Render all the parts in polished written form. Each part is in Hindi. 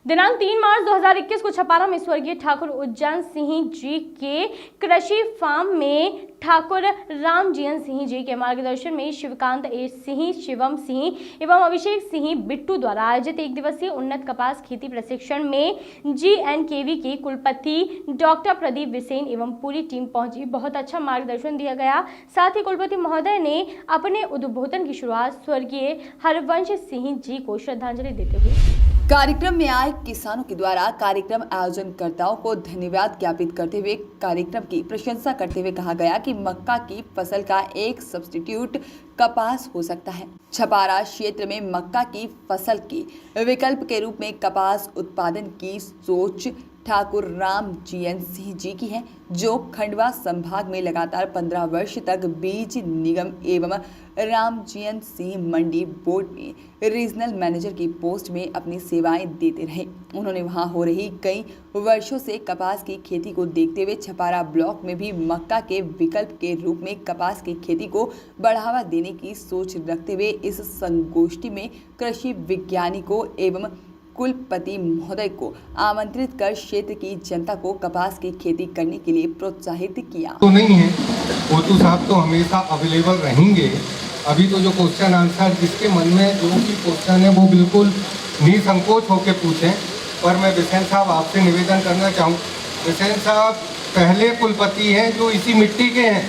दिनांक 3 मार्च 2021 को छपारा में स्वर्गीय ठाकुर उज्जैन सिंह जी के कृषि फार्म में ठाकुर रामजीयन सिंह जी के मार्गदर्शन में शिवकांत ए सिंह, शिवम सिंह एवं अभिषेक सिंह बिट्टू द्वारा आयोजित एक दिवसीय उन्नत कपास खेती प्रशिक्षण में GNKV के कुलपति डॉक्टर प्रदीप बिसेन एवं पूरी टीम पहुंची। बहुत अच्छा मार्गदर्शन दिया गया। साथ ही कुलपति महोदय ने अपने उद्बोधन की शुरुआत स्वर्गीय हरवंश सिंह जी को श्रद्धांजलि देते हुए कार्यक्रम में आए किसानों के द्वारा कार्यक्रम आयोजनकर्ताओं को धन्यवाद ज्ञापित करते हुए कार्यक्रम की प्रशंसा करते हुए कहा गया कि मक्का की फसल का एक सब्स्टिट्यूट कपास हो सकता है। छपारा क्षेत्र में मक्का की फसल के विकल्प के रूप में कपास उत्पादन की सोच ठाकुर रामजीयन सिंह जी की है, जो खंडवा संभाग में लगातार 15 वर्ष तक बीज निगम एवं रामजीयन सिंह मंडी बोर्ड में रीजनल मैनेजर की पोस्ट में अपनी सेवाएं देते रहे। उन्होंने वहां हो रही कई वर्षों से कपास की खेती को देखते हुए छपारा ब्लॉक में भी मक्का के विकल्प के रूप में कपास की खेती को बढ़ावा देने की सोच रखते हुए इस संगोष्ठी में कृषि वैज्ञानिकों एवं कुलपति महोदय को आमंत्रित कर क्षेत्र की जनता को कपास की खेती करने के लिए प्रोत्साहित किया। तो नहीं है, कोतू साहब तो हमेशा अवेलेबल रहेंगे। अभी तो जो क्वेश्चन आंसर जिसके मन में जो भी क्वेश्चन है वो बिल्कुल निसंकोच होकर पूछें। पर मैं बिसेन साहब आपसे निवेदन करना चाहूँ, बिसेन साहब पहले कुलपति हैं जो इसी मिट्टी के हैं।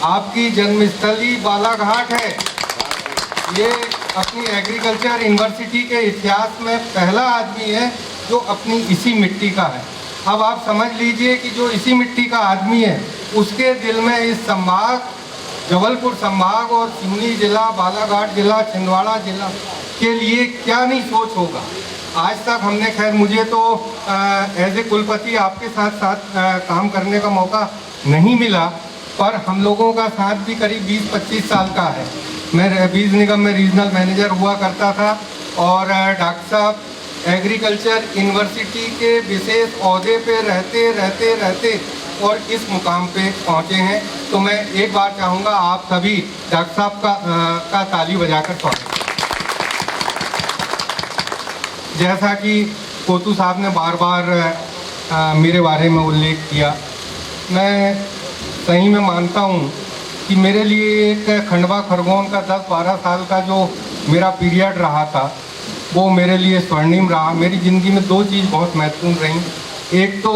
आपकी जन्मस्थली बालाघाट है। ये अपनी एग्रीकल्चर यूनिवर्सिटी के इतिहास में पहला आदमी है जो अपनी इसी मिट्टी का है। अब आप समझ लीजिए कि जो इसी मिट्टी का आदमी है उसके दिल में इस संभाग, जबलपुर संभाग और सिवनी जिला, बालाघाट जिला, छिंदवाड़ा जिला के लिए क्या नहीं सोच होगा। आज तक हमने, खैर मुझे तो एज ए कुलपति आपके साथ काम करने का मौका नहीं मिला, पर हम लोगों का साथ भी करीब 20-25 साल का है। मैं बीज निगम में रीजनल मैनेजर हुआ करता था और डॉक्टर साहब एग्रीकल्चर यूनिवर्सिटी के विशेष ओहदे पे रहते और इस मुकाम पे पहुँचे हैं। तो मैं एक बार चाहूँगा आप सभी डॉक्टर साहब का ताली बजाकर स्वागत। जैसा कि कोतू साहब ने बार बार मेरे बारे में उल्लेख किया, मैं सही में मानता हूँ कि मेरे लिए एक खंडवा खरगोन का 10-12 साल का जो मेरा पीरियड रहा था वो मेरे लिए स्वर्णिम रहा। मेरी ज़िंदगी में दो चीज़ बहुत महत्वपूर्ण रहीं। एक तो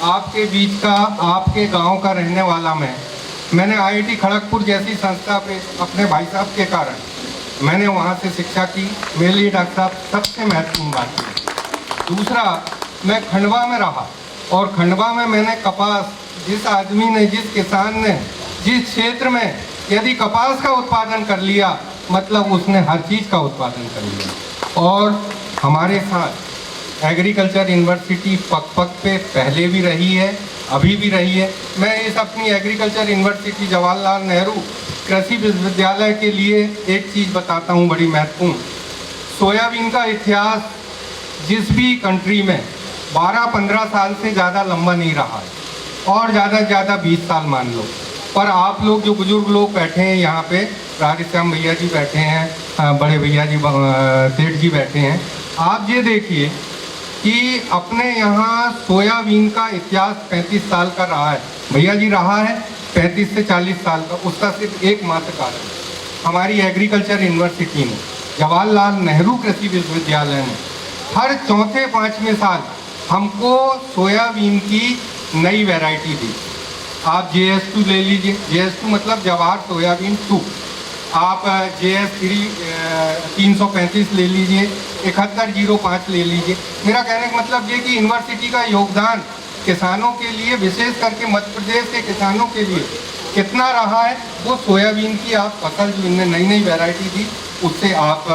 आपके बीच का, आपके गांव का रहने वाला मैंने IIT खड़गपुर जैसी संस्था पे अपने भाई साहब के कारण मैंने वहाँ से शिक्षा की। मेरे लिए डॉक्टर साहब सबसे महत्वपूर्ण बात है। दूसरा, मैं खंडवा में रहा और खंडवा में मैंने कपास, जिस आदमी ने, जिस किसान ने जिस क्षेत्र में यदि कपास का उत्पादन कर लिया मतलब उसने हर चीज़ का उत्पादन कर लिया। और हमारे साथ एग्रीकल्चर यूनिवर्सिटी पग पे पहले भी रही है, अभी भी रही है। मैं इस अपनी एग्रीकल्चर यूनिवर्सिटी जवाहरलाल नेहरू कृषि विश्वविद्यालय के लिए एक चीज़ बताता हूँ बड़ी महत्वपूर्ण। सोयाबीन का इतिहास जिस भी कंट्री में 12-15 साल से ज़्यादा लंबा नहीं रहा है और ज़्यादा से ज़्यादा 20 साल मान लो। पर आप लोग जो बुजुर्ग लोग बैठे हैं यहाँ पे, राधेश्याम भैया जी बैठे हैं, बड़े भैया जी, सेठ जी बैठे हैं, आप ये देखिए कि अपने यहाँ सोयाबीन का इतिहास 35 साल का रहा है। भैया जी रहा है 35 से 40 साल का। उसका सिर्फ एक मात्र कारण, हमारी एग्रीकल्चर यूनिवर्सिटी ने, जवाहरलाल नेहरू कृषि विश्वविद्यालय ने हर 4-5वें साल हमको सोयाबीन की नई वैरायटी दी। आप JS2 ले लीजिए, JS2 मतलब जवाहर सोयाबीन 2। आप JS3 335 ले लीजिए, 7105 ले लीजिए। मेरा कहने का मतलब ये कि यूनिवर्सिटी का योगदान किसानों के लिए, विशेष करके मध्य प्रदेश के किसानों के लिए कितना रहा है, वो सोयाबीन की आप फसल जो इनने नई नई वैरायटी दी उससे आप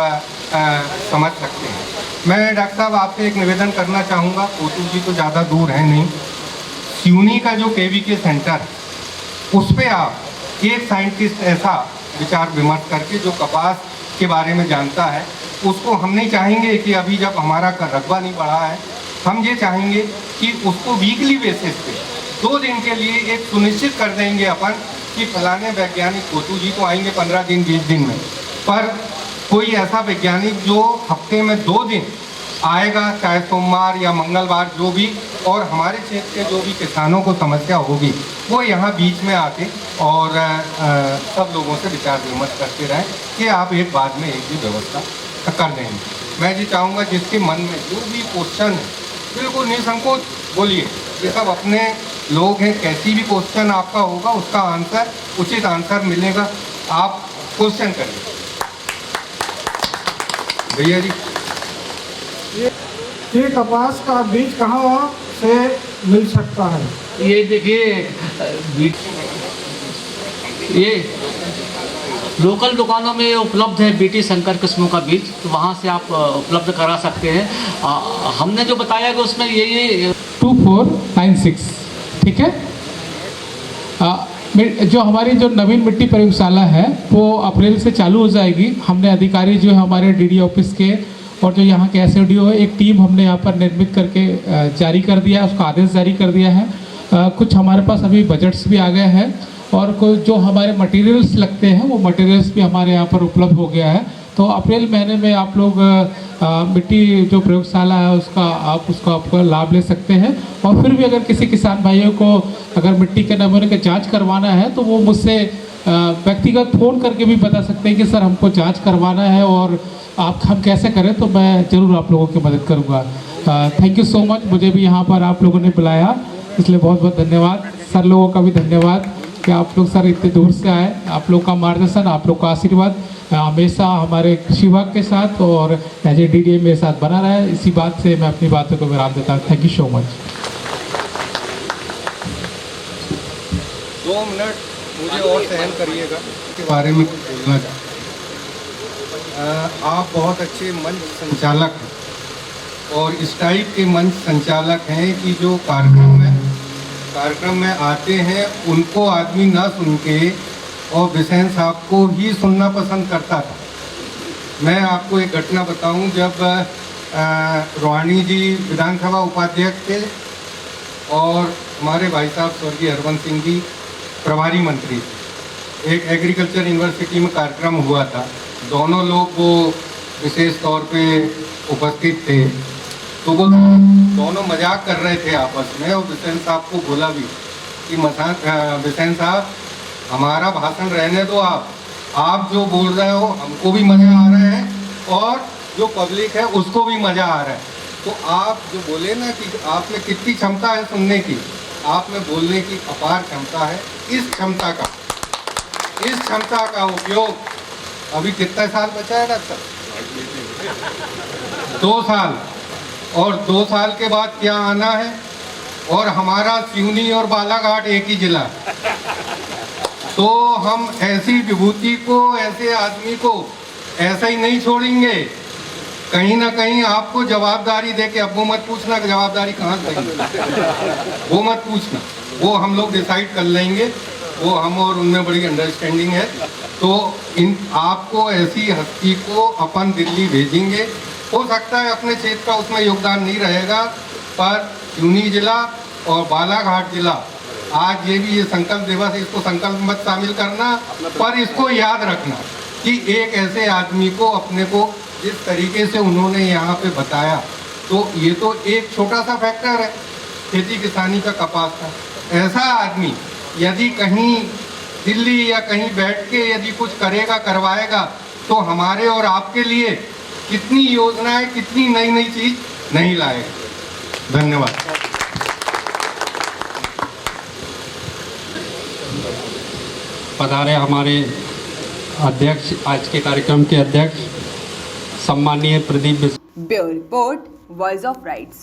समझ सकते हैं। मैं डॉक्टर साहब आपसे एक निवेदन करना चाहूँगा, कोतू जी तो ज़्यादा दूर है नहीं, सिवनी का जो KVK सेंटर है उस पर आप एक साइंटिस्ट ऐसा विचार विमर्श करके जो कपास के बारे में जानता है, उसको हम नहीं चाहेंगे कि अभी जब हमारा रकबा नहीं बढ़ा है, हम ये चाहेंगे कि उसको वीकली बेसिस पे 2 दिन के लिए एक सुनिश्चित कर देंगे अपन कि फलाने वैज्ञानिक कोतू जी तो आएंगे 15 दिन 20 दिन में, पर कोई ऐसा वैज्ञानिक जो हफ्ते में 2 दिन आएगा, चाहे सोमवार या मंगलवार जो भी, और हमारे क्षेत्र के जो भी किसानों को समस्या होगी वो यहाँ बीच में आके और सब लोगों से विचार विमर्श करते रहें कि आप एक बाद में एक भी व्यवस्था कर देंगे। मैं जी चाहूँगा जिसके मन में जो भी क्वेश्चन है बिल्कुल निसंकोच बोलिए, ये सब अपने लोग हैं, कैसी भी क्वेश्चन आपका होगा उसका आंसर, उचित आंसर मिलेगा, आप क्वेश्चन करिए। भैया जी, ये कपास का बीज कहाँ से मिल सकता है? ये देखिए, ये लोकल दुकानों में उपलब्ध है बीटी संकर किस्मों का बीज, तो वहाँ से आप उपलब्ध करा सकते हैं। हमने जो बताया कि उसमें ये 2496, ठीक है। जो हमारी जो नवीन मिट्टी प्रयोगशाला है वो अप्रैल से चालू हो जाएगी। हमने अधिकारी जो है हमारे डीडी ऑफिस के और जो यहाँ के एसओडीओ है, एक टीम हमने यहाँ पर निर्मित करके जारी कर दिया है, उसका आदेश जारी कर दिया है। कुछ हमारे पास अभी बजट्स भी आ गए हैं और कुछ जो हमारे मटेरियल्स लगते हैं वो मटेरियल्स भी हमारे यहाँ पर उपलब्ध हो गया है। तो अप्रैल महीने में आप लोग मिट्टी जो प्रयोगशाला है उसका आपको लाभ ले सकते हैं। और फिर भी अगर किसी किसान भाइयों को अगर मिट्टी के नमूने का जाँच करवाना है तो वो मुझसे व्यक्तिगत फ़ोन करके भी बता सकते हैं कि सर हमको जाँच करवाना है और हम कैसे करें, तो मैं ज़रूर आप लोगों की मदद करूँगा। थैंक यू सो मच, मुझे भी यहाँ पर आप लोगों ने बुलाया इसलिए बहुत बहुत धन्यवाद। सर लोगों का भी धन्यवाद कि आप लोग सर इतने दूर से आए। आप लोग का मार्गदर्शन, आप लोग का आशीर्वाद हमेशा हमारे कृषि विभाग के साथ और एज ए DDA मेरे साथ बना रहा है। इसी बात से मैं अपनी बातों को विराम देता हूँ। Thank you so much. 2 minute मुझे और सहन करिएगा, के बारे में कुछ बोलना चाहता हूँ। आप बहुत अच्छे मंच संचालक हैं और इस टाइप के मंच संचालक हैं कि जो कार्यक्रम में आते हैं उनको आदमी ना सुन के और बिसेन साहब को ही सुनना पसंद करता था। मैं आपको एक घटना बताऊं, जब रोहानी जी विधानसभा उपाध्यक्ष थे और हमारे भाई साहब स्वर्गीय हरवंश सिंह जी प्रभारी मंत्री थे, एक एग्रीकल्चर यूनिवर्सिटी में कार्यक्रम हुआ था, दोनों लोग वो विशेष तौर पे उपस्थित थे। तो वो दोनों मजाक कर रहे थे आपस में और बिसेन साहब को बोला भी कि बिसेन साहब हमारा भाषण रहने दो, आप जो बोल रहे हो हमको भी मज़ा आ रहा है और जो पब्लिक है उसको भी मज़ा आ रहा है। तो आप जो बोले ना कि आप में कितनी क्षमता है सुनने की, आप में बोलने की अपार क्षमता है। इस क्षमता का उपयोग, अभी कितना साल बचा है डॉक्टर? 2 साल, और 2 साल के बाद क्या आना है, और हमारा सिवनी और बालाघाट एक ही जिला, तो हम ऐसी विभूति को, ऐसे आदमी को ऐसा ही नहीं छोड़ेंगे। कहीं ना कहीं आपको जवाबदारी दे के, अब वो मत पूछना कि जवाबदारी कहाँ से देंगे, वो मत पूछना, वो हम लोग डिसाइड कर लेंगे, वो हम और उनमें बड़ी अंडरस्टैंडिंग है। तो आपको ऐसी हस्ती को अपन दिल्ली भेजेंगे। हो सकता है अपने क्षेत्र का उसमें योगदान नहीं रहेगा, पर सिवनी जिला और बालाघाट जिला, आज ये भी ये संकल्प दिवस है, इसको संकल्प मत शामिल करना, पर इसको याद रखना कि एक ऐसे आदमी को, अपने को जिस तरीके से उन्होंने यहाँ पे बताया, तो ये तो एक छोटा सा फैक्टर है खेती किसानी का, कपास का। ऐसा आदमी यदि कहीं दिल्ली या कहीं बैठ के यदि कुछ करेगा, करवाएगा, तो हमारे और आपके लिए कितनी योजनाएं, कितनी नई नई चीज नहीं लाएगा। धन्यवाद। पधारे हमारे अध्यक्ष, आज के कार्यक्रम के अध्यक्ष सम्माननीय Pradeep. Bureau report, voice of rights.